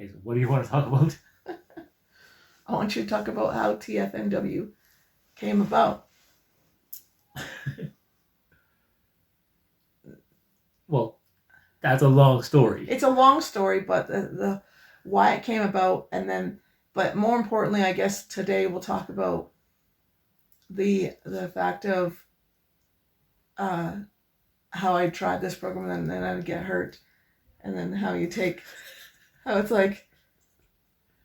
Okay, so what do you want to talk about? I want you to talk about how TFNW came about. Well, that's a long story. It's a long story, but the why it came about, and then, but more importantly, I guess today we'll talk about the fact of how I tried this program and then I'd get hurt, and then how it's like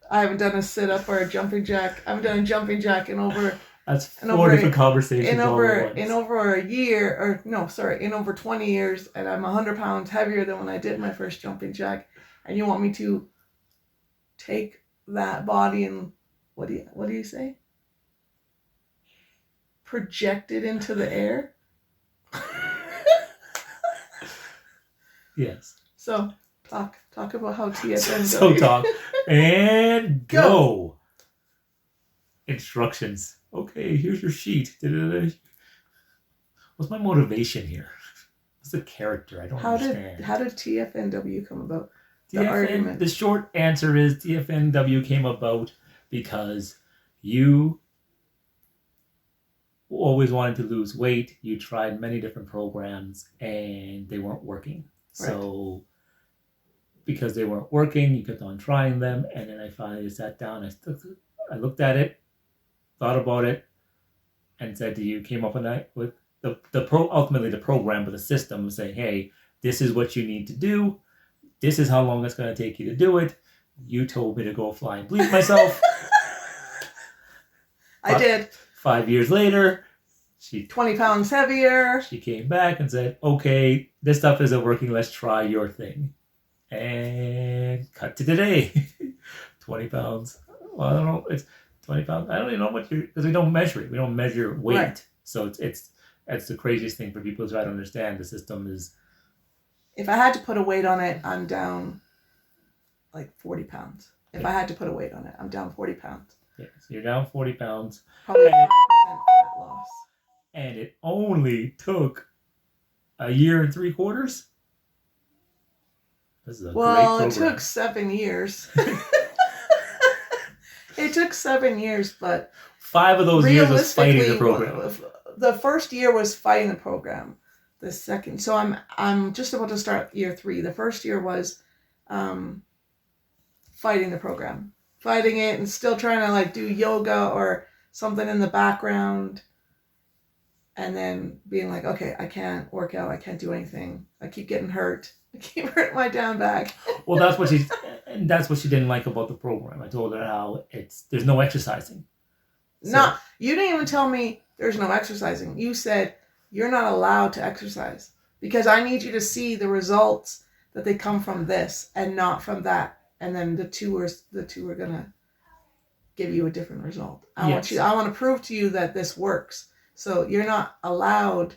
I haven't done a sit up or a jumping jack. I haven't done a jumping jack in over. That's four different conversations in over a year, in over 20 years, and I'm 100 pounds heavier than when I did my first jumping jack, and you want me to take that body and what do you say? Project it into the air? Yes. So talk about how TSN goes. So talk and go. Instructions. Okay, here's your sheet. What's my motivation here? What's the character? I don't understand. How did TFNW come about? Argument. The short answer is TFNW came about because you always wanted to lose weight. You tried many different programs and they weren't working. Right. So because they weren't working, you kept on trying them, and then I finally sat down. I looked at it, thought about it, and said to you, came up with ultimately the program, but the system saying, hey, this is what you need to do. This is how long it's going to take you to do it. You told me to go fly and bleed myself. I did. 5 years later, 20 pounds heavier. She came back and said, okay, this stuff isn't working. Let's try your thing. And cut to today. 20 pounds. Well, I don't know. It's 20 pounds. I don't even know what because we don't measure it. We don't measure weight. Right. So it's the craziest thing for people to try to understand. The system is. If I had to put a weight on it, I'm down like 40 pounds. If I had to put a weight on it, I'm down 40 pounds. Yeah, so you're down 40 pounds. Probably 5% fat loss. And it only took a year and 3 quarters. This is a great program. It took 7 years. It took 7 years, but 5 of those years was fighting the program. The first year was fighting the program. The second, so I'm just about to start year 3. The first year was fighting the program, fighting it, and still trying to like do yoga or something in the background, and then being like, okay, I can't work out, I can't do anything, I keep getting hurt. I keep hurting my down back. Well, that's what she didn't like about the program. I told her how there's no exercising. So, no, you didn't even tell me there's no exercising. You said you're not allowed to exercise because I need you to see the results that they come from this and not from that. And then the two are gonna give you a different result. I want to prove to you that this works. So you're not allowed.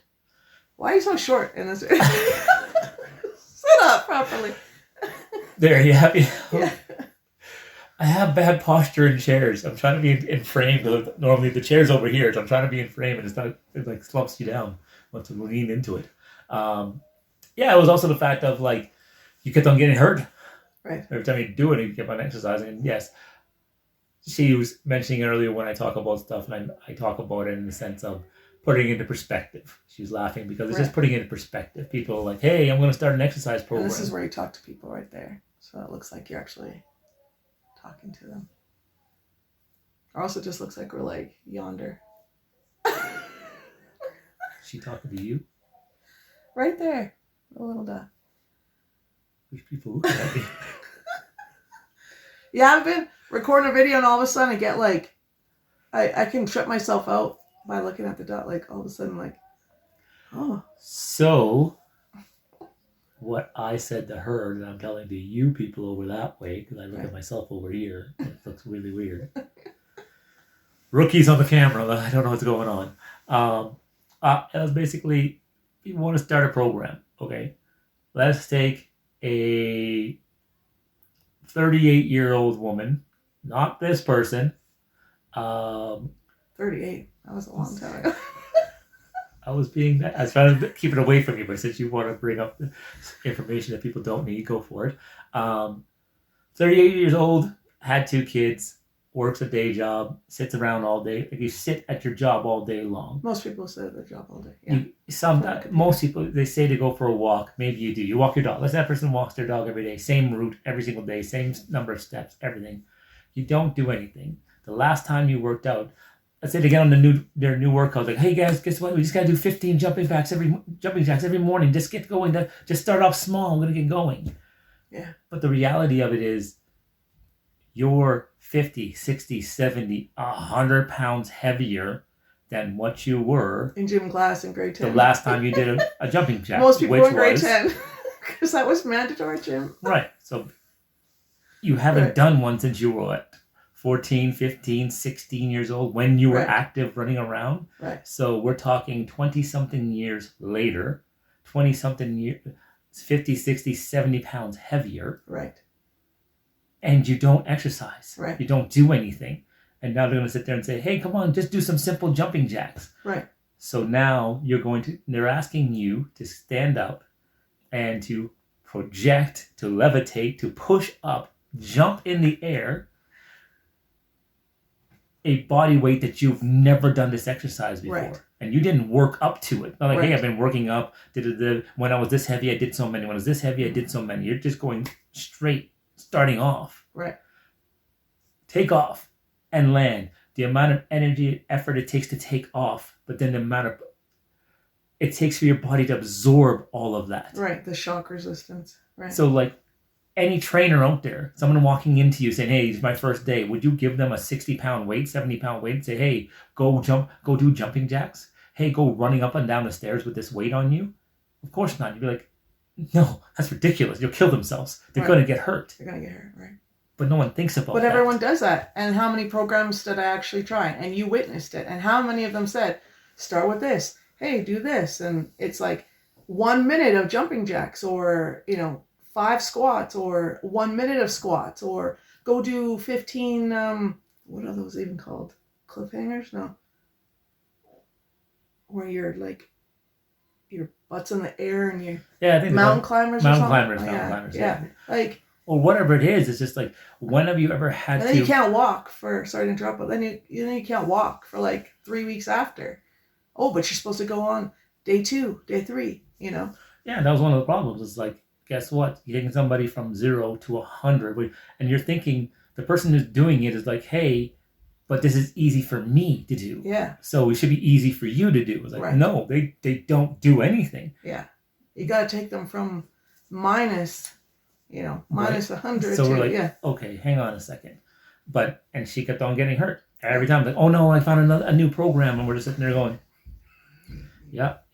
Why are you so short in this? Sit up properly. There you have it. Yeah. I have bad posture in chairs. I'm trying to be in frame. Normally the chair's over here, so I'm trying to be in frame, and it like slumps you down once you lean into it. It was also the fact of like you kept on getting hurt. Right. Every time you do it, you keep on exercising. And yes, she was mentioning earlier when I talk about stuff, and I talk about it in the sense of putting it into perspective. She's laughing because it's just putting it into perspective. People are like, hey, I'm going to start an exercise program. And this is where you talk to people right there. So it looks like you're actually talking to them. Or else it just looks like we're like yonder. She talking to you? Right there. A little dot. There's people looking at me. Yeah, I've been recording a video and all of a sudden I get like, I can shut myself out by looking at the dot, like all of a sudden like, oh. So, what I said to her that I'm telling to you people over that way, because I look at myself over here, it looks really weird. Rookies on the camera, I don't know what's going on. It was basically, you want to start a program, okay? Let's take a 38-year-old woman, not this person. 38. That was a long time ago. I was trying to keep it away from you, but since you want to bring up the information that people don't need, go for it. 38 years old, had 2 kids, works a day job, sits around all day. Like you sit at your job all day long. Most people sit at their job all day. Yeah. Most people, they say to go for a walk. Maybe you do. You walk your dog. Let's say that person walks their dog every day. Same route every single day. Same number of steps. Everything. You don't do anything. The last time you worked out, let's say they get on their new workout. Like, hey guys, guess what? We just gotta do 15 jumping jacks every morning. Just get going. Just start off small. I'm gonna get going. Yeah. But the reality of it is, you're 50, 60, 70, 100 pounds heavier than what you were in gym class in grade 10. The last time you did a jumping jack. Most people in grade 10. Because that was mandatory gym. Right. So you haven't done one since you were what? 14, 15, 16 years old when you were active running around. Right. So we're talking 20-something years later, 20-something years, 50, 60, 70 pounds heavier. Right. And you don't exercise. Right. You don't do anything. And now they're going to sit there and say, hey, come on, just do some simple jumping jacks. Right. So now they're asking you to stand up and to project, to levitate, to push up, jump in the air, a body weight that you've never done this exercise before. Right. And you didn't work up to it. Not like, Right. hey, I've been working up. When I was this heavy, I did so many. When I was this heavy, I did so many. You're just going straight, starting off. Right. Take off and land. The amount of energy and effort it takes to take off, but then the amount of it takes for your body to absorb all of that. Right. The shock resistance. Right. So like any trainer out there, someone walking into you saying, hey, it's my first day, would you give them a 60-pound weight, 70-pound weight and say, hey, go do jumping jacks? Hey, go running up and down the stairs with this weight on you? Of course not. You'd be like, no, that's ridiculous. You'll kill themselves. They're going to get hurt. They're going to get hurt, right? But no one thinks about that. But everyone does that. And how many programs did I actually try? And you witnessed it. And how many of them said, start with this. Hey, do this. And it's like 1 minute of jumping jacks or, 5 squats or 1 minute of squats or go do 15, what are those even called? Cliffhangers? No. Where you're like, your butt's in the air and you I think mountain climbers mountain or something? climbers. Yeah. Like, or whatever it is, it's just like, when have you ever had and then you can't walk sorry to interrupt, but then you can't walk for like 3 weeks after. Oh, but you're supposed to go on day 2, day 3, Yeah, that was one of the problems. It's like, guess what? You're taking somebody from 0 to 100, and you're thinking the person who's doing it is like, hey, but this is easy for me to do. Yeah. So it should be easy for you to do. It's like, no, they don't do anything. Yeah. You got to take them from minus 100 so to, we're like, okay, hang on a second. And she kept on getting hurt. Every time, like, oh no, I found a new program. And we're just sitting there going, yep.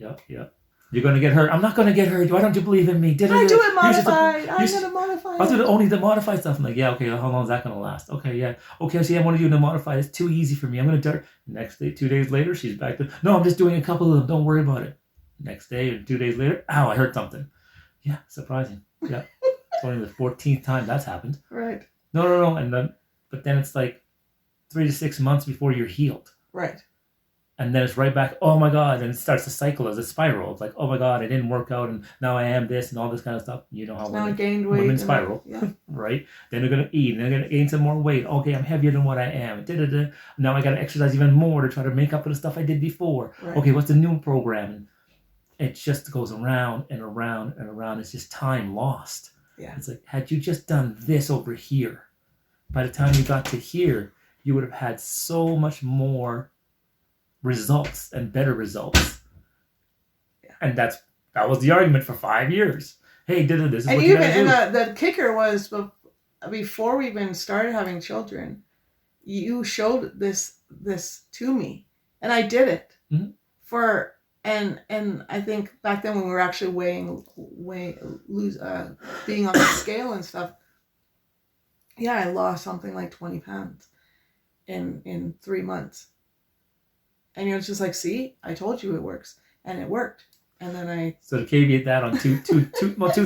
You're going to get hurt. I'm not going to get hurt. Why don't you believe in me? I do it modified. I'm going to modify I'll do only the modified stuff. I'm like, yeah, okay, how long is that going to last? Okay, yeah. Okay, see, I want to do the modified. It's too easy for me. I'm going to do it. Next day, 2 days later, she's back to, no, I'm just doing a couple of them. Don't worry about it. Next day or 2 days later, ow, I heard something. Yeah, surprising. Yeah. It's only the 14th time that's happened. Right. No. But then it's like 3 to 6 months before you're healed. Right. And then it's right back, oh my God, and it starts to cycle as a spiral. It's like, oh my God, I didn't work out, and now I am this, and all this kind of stuff. You know how now I gained weight. Women spiral, right? Then they're going to eat, and they're going to gain some more weight. Okay, I'm heavier than what I am. Now I got to exercise even more to try to make up for the stuff I did before. Right. Okay, what's the new program? And it just goes around and around and around. It's just time lost. Yeah. It's like, had you just done this over here, by the time you got to here, you would have had so much more results and better results. Yeah. And that was the argument for 5 years. Hey, this is and what you gotta do. And the kicker was, before we even started having children, you showed this to me, and I did it for. And I think back then when we were actually being on the scale and stuff, I lost something like 20 pounds in 3 months. And it's just like, see, I told you it works, and it worked. And then So to caveat that on two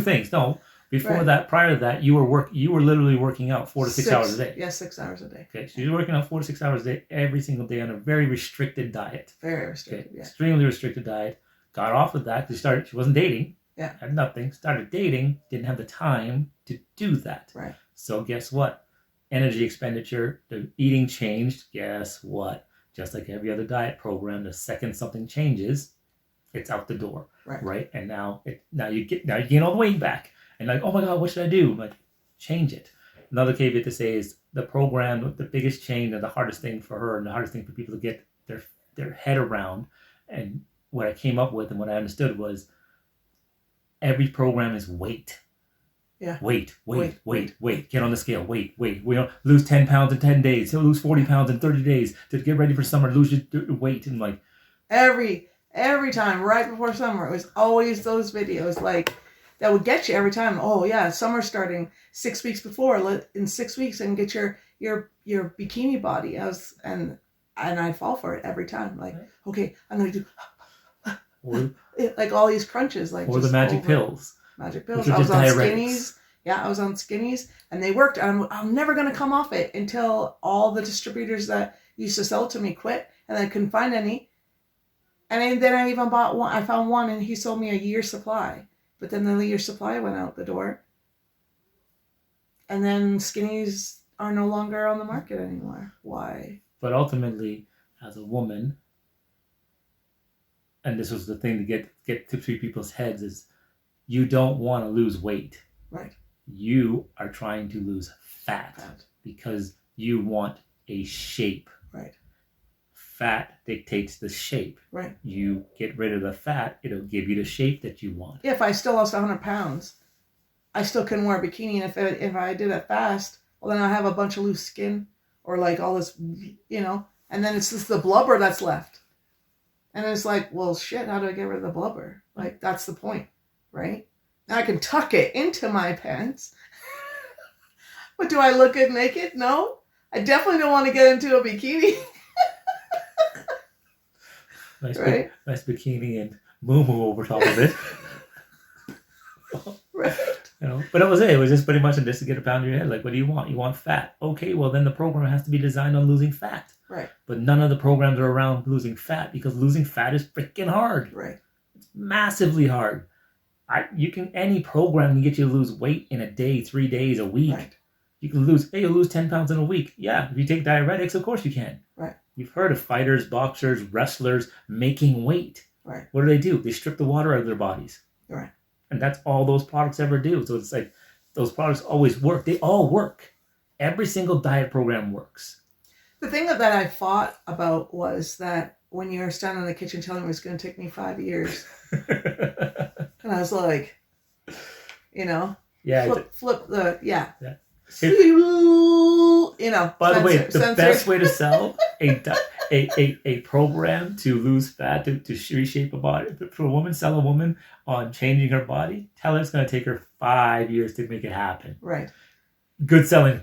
things. No, before that, prior to that, you were literally working out 4 to 6 hours a day. Yeah, 6 hours a day. Okay, so you're working out 4 to 6 hours a day every single day on a very restricted diet. Very restricted. Okay, extremely restricted diet. Got off of that because she wasn't dating. Yeah. Had nothing. Started dating. Didn't have the time to do that. Right. So guess what? Energy expenditure, the eating changed. Guess what? Just like every other diet program, the second something changes, it's out the door, right? And now you gain all the weight back, and like, oh my god, what should I do? I'm like, change it. Another caveat to say is the program, the biggest change and the hardest thing for her, and the hardest thing for people to get their head around, and what I came up with and what I understood was every program is weight. Yeah. Weight. Get on the scale. Weight. We don't lose 10 pounds in 10 days. He'll lose 40 pounds in 30 days to get ready for summer. Lose your weight. And like every time right before summer, it was always those videos like that would get you every time. Oh yeah, summer's starting 6 weeks before. In 6 weeks, and get your bikini body. And I'd fall for it every time. Like, okay, I'm gonna do like all these crunches, like or the magic pills. Magic pills. I was on skinnies. Yeah, I was on skinnies, and they worked. I'm never going to come off it until all the distributors that used to sell to me quit, and I couldn't find any. And then I even bought one. I found one, and he sold me a year's supply. But then the year's supply went out the door. And then skinnies are no longer on the market anymore. Why? But ultimately, as a woman, and this was the thing to get to people's heads is, you don't want to lose weight. Right. You are trying to lose fat because you want a shape. Right. Fat dictates the shape. Right. You get rid of the fat, it'll give you the shape that you want. Yeah, if I still lost 100 pounds, I still couldn't wear a bikini. And if I did it fast, well, then I have a bunch of loose skin or like all this, and then it's just the blubber that's left. And it's like, well, shit, how do I get rid of the blubber? Like, that's the point. Right? Now I can tuck it into my pants. But do I look good naked? No. I definitely don't want to get into a bikini. Nice bikini and moo over top of it. Right. But that was it. It was just pretty much just to get a pound in your head. Like, what do you want? You want fat. Okay, well then the program has to be designed on losing fat. Right. But none of the programs are around losing fat because losing fat is freaking hard. Right. It's massively hard. Any program can get you to lose weight in a day, 3 days, a week. Right. You can you'll lose 10 pounds in a week. Yeah, if you take diuretics, of course you can. Right. You've heard of fighters, boxers, wrestlers making weight. Right. What do? They strip the water out of their bodies. Right. And that's all those products ever do. So it's like those products always work. They all work. Every single diet program works. The thing that I fought about was that when you were standing in the kitchen telling me it was going to take me 5 years. And I was like, yeah, flip the, yeah. By the way, the best way to sell a program to lose fat, to reshape a body, for a woman, sell a woman on changing her body, tell her it's going to take her 5 years to make it happen. Right. Good selling.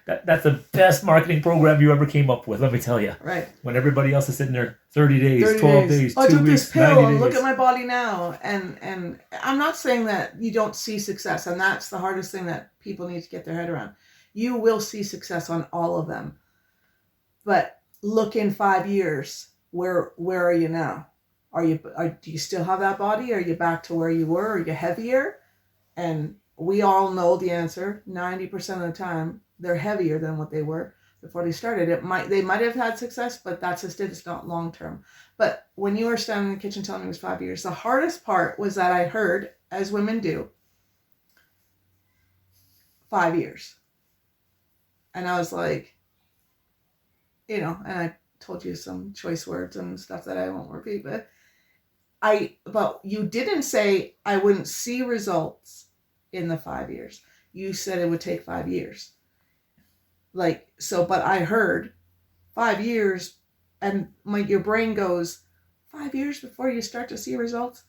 That's the best marketing program you ever came up with, let me tell you. Right. When everybody else is sitting there 30 days, 12 days, 2 I took weeks, this pill and days. look at my body now. And I'm not saying that you don't see success, and that's the hardest thing that people need to get their head around. You will see success on all of them. But look in 5 years, where are you now? Do you still have that body? Are you back to where you were? Are you heavier? And we all know the answer. 90% of the time, they're heavier than what they were before they started. They might have had success, but that's just it. It's not long term. But when you were standing in the kitchen telling me it was 5 years, the hardest part was that I heard, as women do, 5 years. And I was like, and I told you some choice words and stuff that I won't repeat, but you didn't say I wouldn't see results in the 5 years. You said it would take 5 years. But I heard 5 years, and your brain goes, 5 years before you start to see results?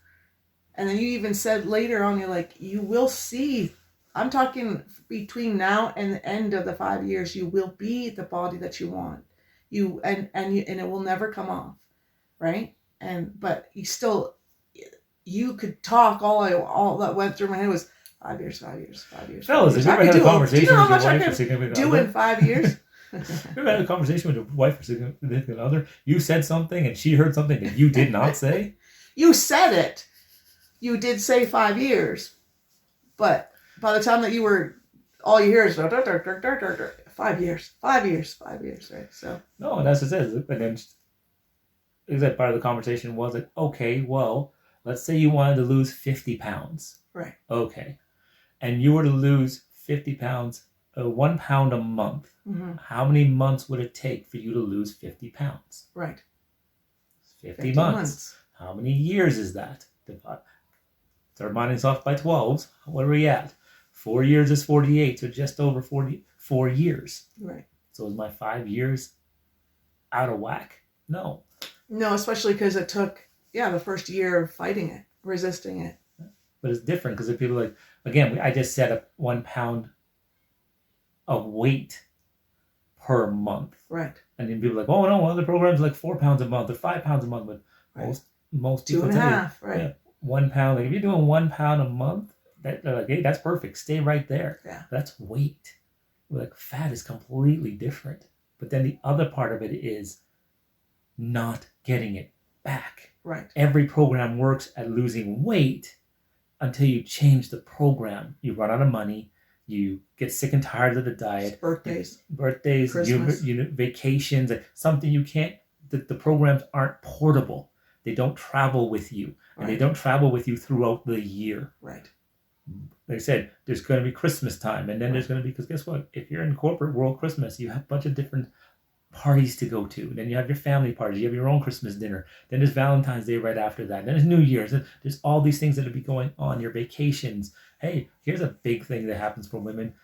And then you even said later on, you're like, you will see. I'm talking between now and the end of the 5 years, you will be the body that you want. And it will never come off, right? But you could talk. All that went through my head was 5 years. Fellas, have you ever had a conversation with your wife or significant other? Do in 5 years. Have you ever had a conversation with your wife or significant other? You said something and she heard something that you did not say? You said it. You did say 5 years. But by the time that you were all you hear is 5 years, 5 years, right? So no, that's just it. And then that part of the conversation was like, okay, well, let's say you wanted to lose 50 pounds. right. Okay. And you were to lose 50 pounds, 1 pound a month. Mm-hmm. How many months would it take for you to lose 50 pounds? Right. 50 months. How many years is that? Start minus off by 12. What are we at? 4 years is 48, so just over 44 years. Right. So is my 5 years out of whack? No. No, especially because it took, the first year of fighting it, resisting it. But it's different because if people like, again, I just set up 1 pound of weight per month. Right. And then people are like, oh no, other programs like 4 pounds a month or 5 pounds a month. But right. most people 2.5, right. Yeah, 1 pound. Like if you're doing 1 pound a month, they're like, hey, that's perfect. Stay right there. Yeah. That's weight. Like fat is completely different. But then the other part of it is not getting it back. Right. Every program works at losing weight until you change the program. You run out of money. You get sick and tired of the diet. Birthdays, Christmas. Vacations, something you can't. The programs aren't portable. They don't travel with you, and they don't travel with you throughout the year. Right. Like I said, there's going to be Christmas time, and then there's going to be, because guess what? If you're in corporate world, Christmas, you have a bunch of different parties to go to. Then you have your family parties. You have your own Christmas dinner. Then there's Valentine's Day right after that. Then there's New Year's. There's all these things that will be going on. Your vacations. Hey, here's a big thing that happens for women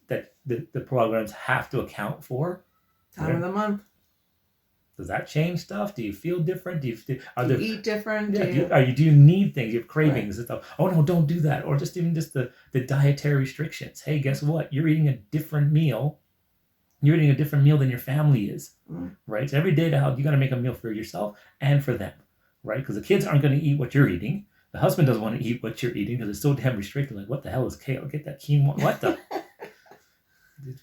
that the programs have to account for. Time of the month. Does that change stuff? Do you feel different? Do you eat different? Yeah, do you need things? You have cravings and stuff. Oh no, don't do that. Or just even just the dietary restrictions. Hey, guess what? You're eating a different meal. You're eating a different meal than your family is, right? So every day you got to make a meal for yourself and for them, right? Because the kids aren't going to eat what you're eating. The husband doesn't want to eat what you're eating because it's so damn restricted. Like, what the hell is kale? Get that quinoa. What the?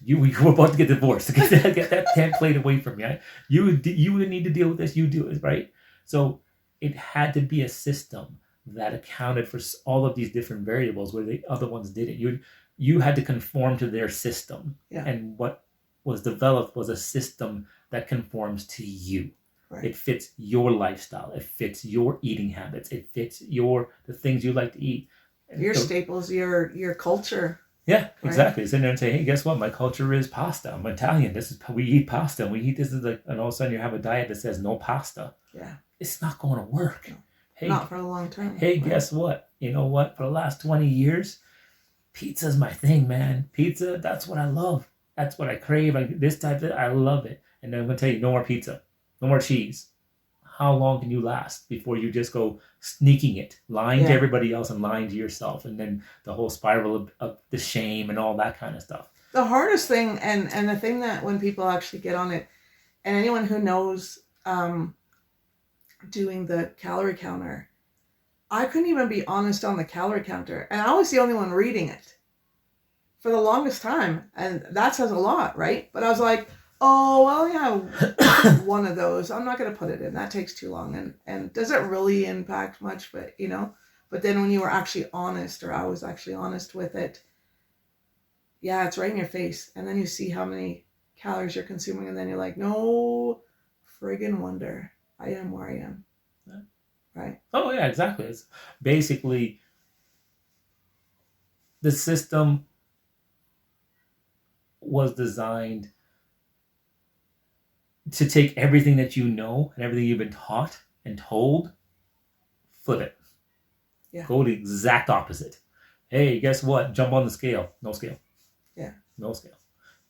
You were about to get divorced. Get that template away from me. You would need to deal with this. You do it, right? So it had to be a system that accounted for all of these different variables where the other ones didn't. You had to conform to their system, and what was developed was a system that conforms to you. Right. It fits your lifestyle. It fits your eating habits. It fits the things you like to eat. Your staples, your culture. Yeah, exactly. Right? Sit there and say, hey, guess what? My culture is pasta. I'm Italian. We eat pasta. And we eat this, and all of a sudden you have a diet that says no pasta. Yeah. It's not going to work. No. Hey, not for the long term. Hey, guess what? You know what? For the last 20 years, pizza's my thing, man. Pizza, that's what I love. That's what I crave. This type of, I love it. And then I'm going to tell you, no more pizza. No more cheese. How long can you last before you just go sneaking it, lying to everybody else and lying to yourself, and then the whole spiral of the shame and all that kind of stuff? The hardest thing, and the thing that when people actually get on it, and anyone who knows doing the calorie counter, I couldn't even be honest on the calorie counter, and I was the only one reading it for the longest time, and that says a lot, right? But I was like, oh, well, yeah, one of those. I'm not going to put it in. That takes too long. And does it really impact much? But, but then when you were actually honest, or I was actually honest with it, yeah, it's right in your face. And then you see how many calories you're consuming. And then you're like, no friggin' wonder I am where I am. Yeah. Right? Oh, yeah, exactly. It's basically the system was designed to take everything that you know and everything you've been taught and told, flip it. Yeah. Go the exact opposite. Hey, guess what? Jump on the scale. No scale. Yeah. No scale.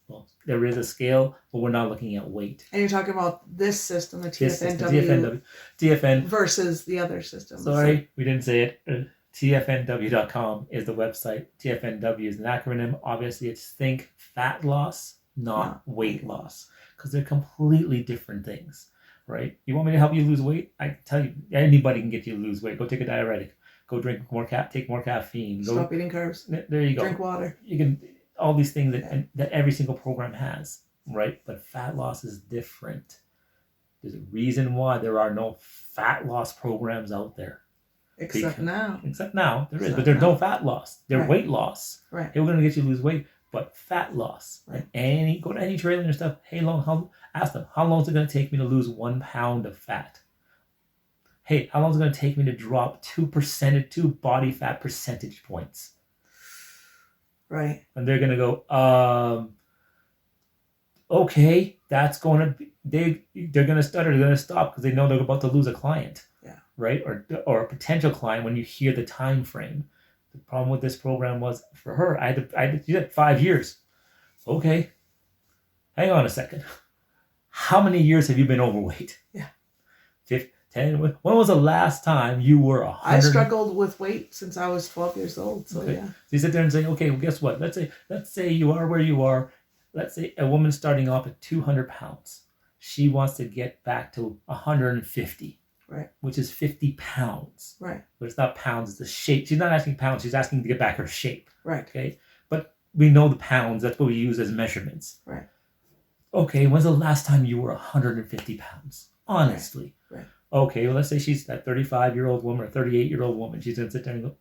Well, there is a scale, but we're not looking at weight. And you're talking about this system, the TFNW versus the other system. Sorry, we didn't say it. TFNW.com is the website. TFNW is an acronym. Obviously, it's Think Fat Loss, not Weight Loss. Because they're completely different things, right? You want me to help you lose weight? I can tell you, anybody can get you to lose weight. Go take a diuretic. Go drink take more caffeine. Stop eating carbs. There you go. Drink water. You can, all these things that every single program has, right? But fat loss is different. There's a reason why there are no fat loss programs out there. Except now, there is, but there's no fat loss. They're weight loss. Right. Hey, we're going to get you to lose weight. but fat loss. Right. And go to any trailer and stuff. Ask them, how long is it going to take me to lose 1 pound of fat? Hey, how long is it going to take me to drop 2 body fat percentage points? Right. And they're going to go, okay, that's going to be, they're going to stutter, they're going to stop because they know they're about to lose a client. Yeah. Right? Or a potential client when you hear the time frame. The problem with this program was, for her, I had to 5 years. Okay, hang on a second. How many years have you been overweight? Yeah. 10. When was the last time you were 100? I struggled with weight since I was 12 years old. So, yeah. So you sit there and say, okay, well, guess what? Let's say you are where you are. Let's say a woman starting off at 200 pounds. She wants to get back to 150. Right. Which is 50 pounds. Right. But it's not pounds, it's the shape. She's not asking pounds, she's asking to get back her shape. Right. Okay. But we know the pounds, that's what we use as measurements. Right. Okay, when's the last time you were 150 pounds? Honestly. Right. Okay, well, let's say she's that 35-year-old woman or 38-year-old woman. She's going to sit there and go,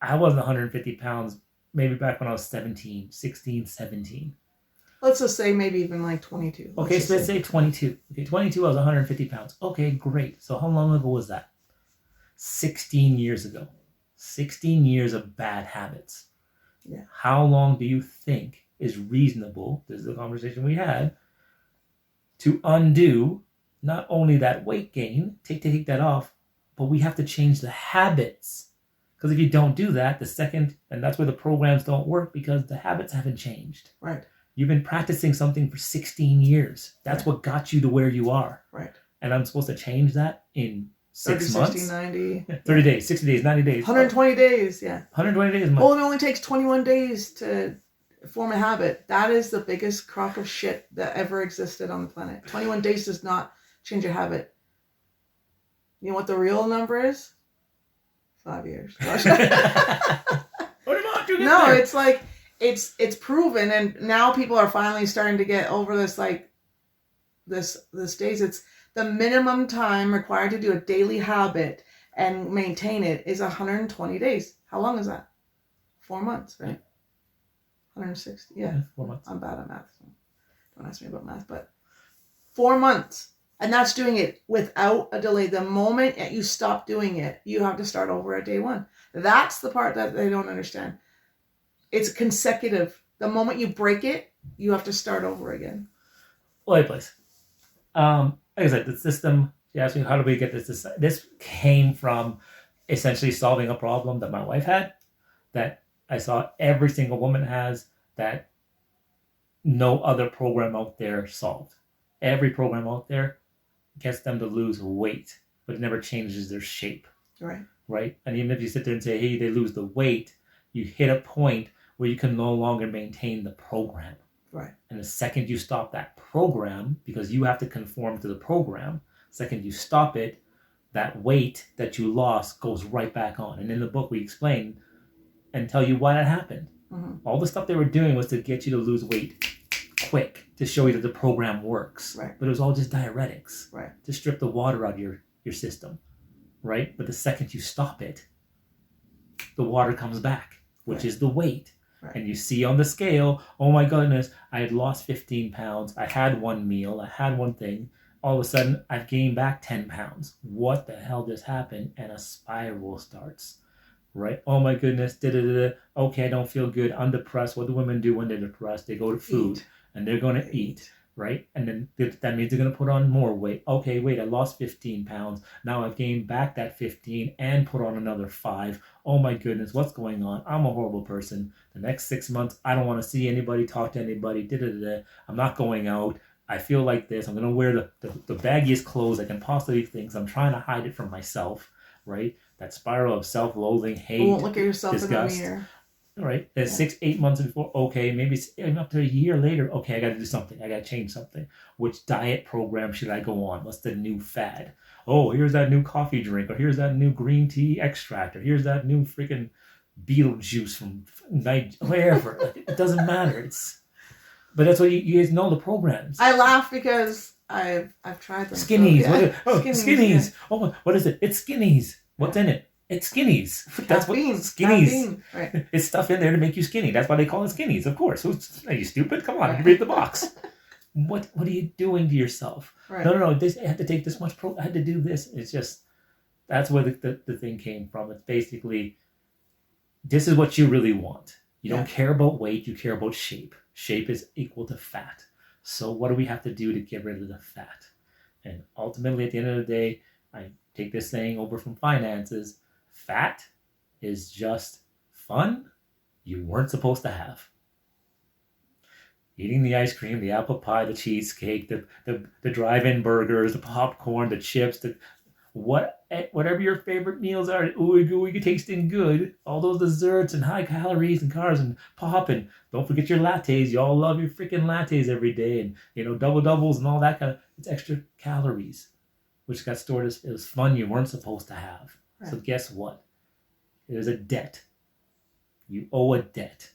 I wasn't 150 pounds maybe back when I was 16, 17. Let's just say maybe even like 22. Okay, so let's say 22. Okay, 22, I was 150 pounds. Okay, great. So how long ago was that? 16 years ago. 16 years of bad habits. Yeah. How long do you think is reasonable, this is the conversation we had, to undo not only that weight gain, take that off, but we have to change the habits. Because if you don't do that, and that's where the programs don't work, because the habits haven't changed. Right. You've been practicing something for 16 years. That's what got you to where you are. Right. And I'm supposed to change that in 6 30, months? 60, 90. 30 days, 60 days, 90 days. 120 days, yeah. 120 days. Well, it only takes 21 days to form a habit. That is the biggest crock of shit that ever existed on the planet. 21 days does not change a habit. You know what the real number is? 5 years. What about you? No, there? it's like it's proven, and now people are finally starting to get over this. Like this days, it's the minimum time required to do a daily habit and maintain it is 120 days. How long is that? 4 months, right? 160. Yeah, 4 months. I'm bad at math. So don't ask me about math, but 4 months. And that's doing it without a delay. The moment that you stop doing it, you have to start over at day one. That's the part that they don't understand. It's consecutive. The moment you break it, you have to start over again. Well, hey, place. Like I said, the system, you asked me, how do we get this? This came from essentially solving a problem that my wife had, that I saw every single woman has, that no other program out there solved. Every program out there gets them to lose weight, but it never changes their shape. Right. Right? And even if you sit there and say, hey, they lose the weight, you hit a point where you can no longer maintain the program. Right. And the second you stop that program, because you have to conform to the program, second you stop it, that weight that you lost goes right back on. And in the book we explain and tell you why that happened. Mm-hmm. All the stuff they were doing was to get you to lose weight quick, to show you that the program works. Right. But it was all just diuretics. Right. To strip the water out of your system. Right? But the second you stop it, the water comes back, which is the weight. Right. And you see on the scale, oh my goodness, I had lost 15 pounds. I had one meal. I had one thing. All of a sudden, I've gained back 10 pounds. What the hell just happened? And a spiral starts. Right? Oh my goodness. Okay, I don't feel good. I'm depressed. What do women do when they're depressed? They go to food. And they're going to eat. Right? And then that means they're going to put on more weight. Okay, wait, I lost 15 pounds. Now I've gained back that 15 and put on another 5. Oh my goodness, what's going on? I'm a horrible person. The next 6 months, I don't want to see anybody, talk to anybody. I'm not going out. I feel like this. I'm going to wear the baggiest clothes I can possibly think. I'm trying to hide it from myself. Right? That spiral of self-loathing, hate, you won't look at yourself disgust. In the mirror. Right? And 6-8 months before, okay, maybe up to a year later, okay, I got to do something. I got to change something. Which diet program should I go on? What's the new fad? Oh, here's that new coffee drink, or here's that new green tea extract, or here's that new freaking Beetlejuice from wherever. It doesn't matter. But that's what you guys know, the programs. I laugh because I've tried them. Skinnies. So, yeah. Skinnies. Yeah. Oh, what is it? It's Skinnies. What's in it? It's skinnies. That's Caffeine. what skinnies. Caffeine. Right. It's stuff in there to make you skinny. That's why they call it skinnies. Of course. Are you stupid? Come on, Right. read the box. What are you doing to yourself? Right. No. This I had to take this much I had to do this. It's just that's where the thing came from. It's basically this is what you really want. You don't care about weight. You care about shape. Shape is equal to fat. So what do we have to do to get rid of the fat? And ultimately, at the end of the day, I take this saying over from finances. Fat is just fun you weren't supposed to have. Eating the ice cream, the apple pie, the cheesecake, the drive-in burgers, the popcorn, the chips, whatever your favorite meals are, ooey gooey tasting good, all those desserts and high calories and carbs and pop, and don't forget your lattes. You all love your freaking lattes every day, and double doubles and all that kind of. It's extra calories, which got stored as it was fun you weren't supposed to have. Right. So guess what? There's a debt. You owe a debt,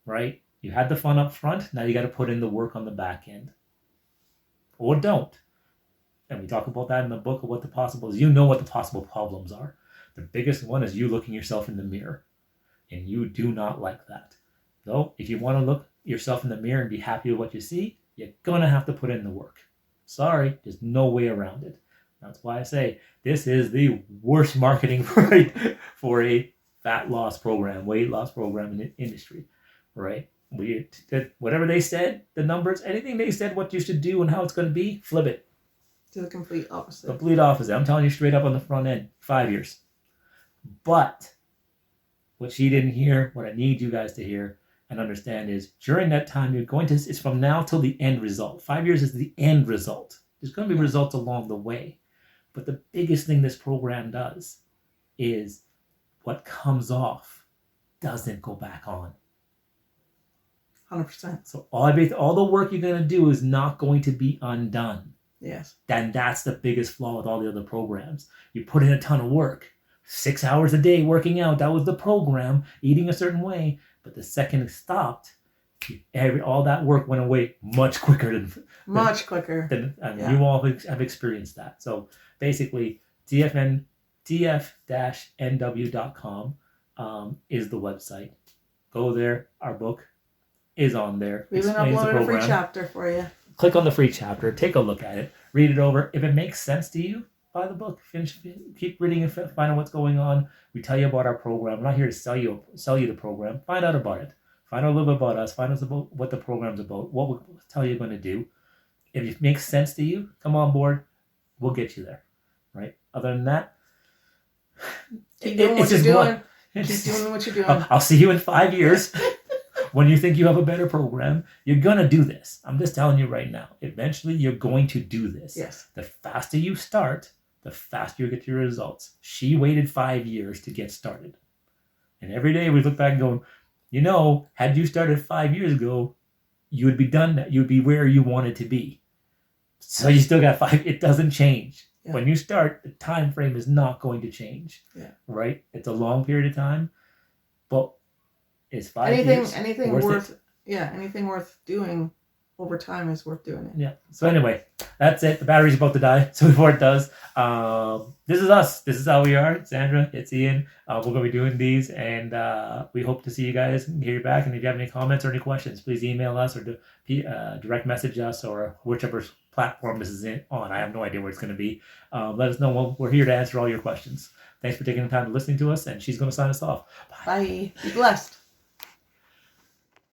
right? You had the fun up front. Now you got to put in the work on the back end, or don't. And we talk about that in the book of what the possible is. You know what the possible problems are. The biggest one is you looking yourself in the mirror. And you do not like that. So if you want to look yourself in the mirror and be happy with what you see, you're going to have to put in the work. Sorry, there's no way around it. That's why I say this is the worst marketing for a fat loss program, weight loss program in the industry, right? Whatever they said, the numbers, anything they said what you should do and how it's going to be, flip it. To the complete opposite. Complete opposite. I'm telling you straight up on the front end, 5 years. But what she didn't hear, what I need you guys to hear and understand is during that time, it's from now till the end result. 5 years is the end result. There's going to be results along the way. But the biggest thing this program does is what comes off doesn't go back on. 100%. So all the work you're going to do is not going to be undone. Yes. Then that's the biggest flaw with all the other programs. You put in a ton of work, 6 hours a day working out. That was the program, eating a certain way. But the second it stopped, all that work went away much quicker than you all have experienced that. So basically, tf-nw.com is the website. Go there. Our book is on there. We even uploaded a free chapter for you. Click on the free chapter, take a look at it, read it over. If it makes sense to you, buy the book. Keep reading and find out what's going on. We tell you about our program. We're not here to sell you the program. Find out about it. Find out a little bit about us. Find out about what the program's about, what we'll tell you you're going to do. If it makes sense to you, come on board. We'll get you there. Right? Other than that, keep doing what you're doing. Keep doing what you're doing. I'll see you in 5 years. When you think you have a better program, you're going to do this. I'm just telling you right now. Eventually, you're going to do this. Yes. The faster you start, the faster you get your results. She waited 5 years to get started. And every day we look back and go, had you started 5 years ago, you would be done. You would be where you wanted to be. So you still got 5. It doesn't change. Yeah. When you start, the time frame is not going to change. Yeah. Right? It's a long period of time. But it's 5 years. Anything worth doing over time is worth doing it. Yeah. So anyway, that's it. The battery's about to die. So before it does, this is us. This is how we are. Sandra, it's Ian. We're going to be doing these, and we hope to see you guys and hear you back. And if you have any comments or any questions, please email us or direct message us or whichever platform this is on. I have no idea where it's going to be. Let us know. We're here to answer all your questions. Thanks for taking the time to listening to us, and she's going to sign us off. Bye. Be blessed.